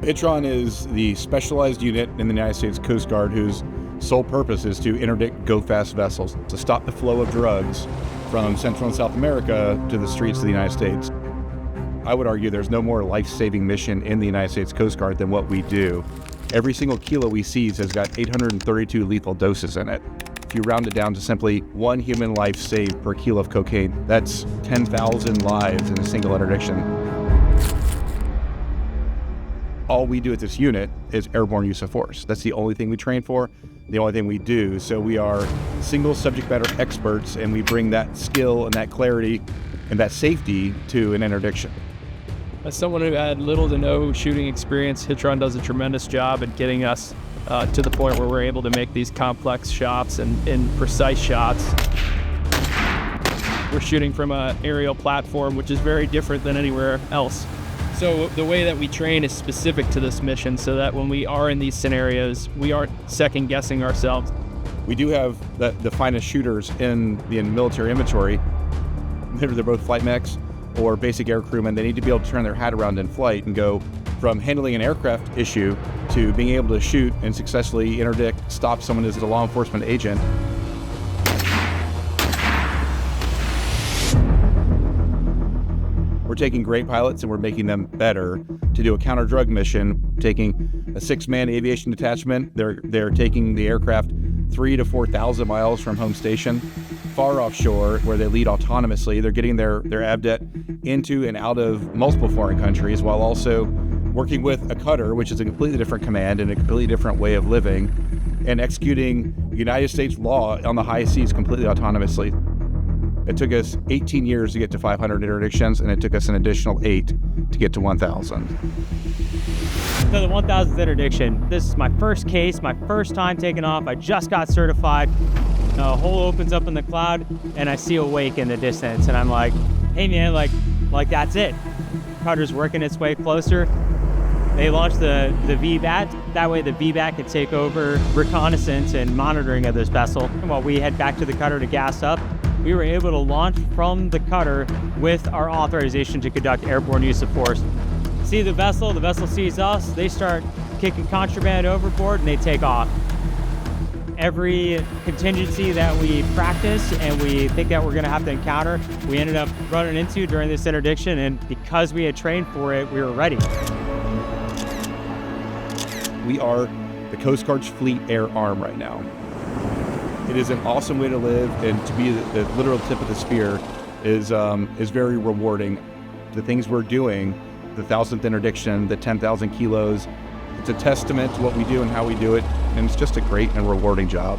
HITRON is the specialized unit in the United States Coast Guard whose sole purpose is to interdict go-fast vessels, to stop the flow of drugs from Central and South America to the streets of the United States. I would argue there's no more life-saving mission in the United States Coast Guard than what we do. Every single kilo we seize has got 832 lethal doses in it. If you round it down to simply one human life saved per kilo of cocaine, that's 10,000 lives in a single interdiction. All we do at this unit is airborne use of force. That's the only thing we train for, the only thing we do. So we are single subject matter experts, and we bring that skill and that clarity and that safety to an interdiction. As someone who had little to no shooting experience, HITRON does a tremendous job at getting us to the point where we're able to make these complex shots and precise shots. We're shooting from an aerial platform, which is very different than anywhere else. So the way that we train is specific to this mission so that when we are in these scenarios, we aren't second guessing ourselves. We do have the finest shooters in the military inventory. They're both flight mechs or basic air crewmen. They need to be able to turn their hat around in flight and go from handling an aircraft issue to being able to shoot and successfully interdict, stop someone as a law enforcement agent. We're taking great pilots and we're making them better to do a counter-drug mission, taking a 6-man aviation detachment. They're taking the aircraft 3,000 to 4,000 miles from home station, far offshore, where they lead autonomously. They're getting their ABDET into and out of multiple foreign countries while also working with a cutter, which is a completely different command and a completely different way of living, and executing United States law on the high seas completely autonomously. It took us 18 years to get to 500 interdictions, and it took us an additional 8 to get to 1,000. So the 1,000th interdiction, this is my first case, my first time taking off. I just got certified. A hole opens up in the cloud, and I see a wake in the distance, and I'm like, hey man, like that's it. Cutter's working its way closer. They launched the VBAT. That way the VBAT could take over reconnaissance and monitoring of this vessel. And while we head back to the cutter to gas up, we were able to launch from the cutter with our authorization to conduct airborne use of force. See the vessel sees us, they start kicking contraband overboard and they take off. Every contingency that we practice and we think that we're gonna have to encounter, we ended up running into during this interdiction, and because we had trained for it, we were ready. We are the Coast Guard's fleet air arm right now. It is an awesome way to live, and to be the literal tip of the spear is very rewarding. The things we're doing, the 1,000th interdiction, the 10,000 kilos, it's a testament to what we do and how we do it, and it's just a great and rewarding job.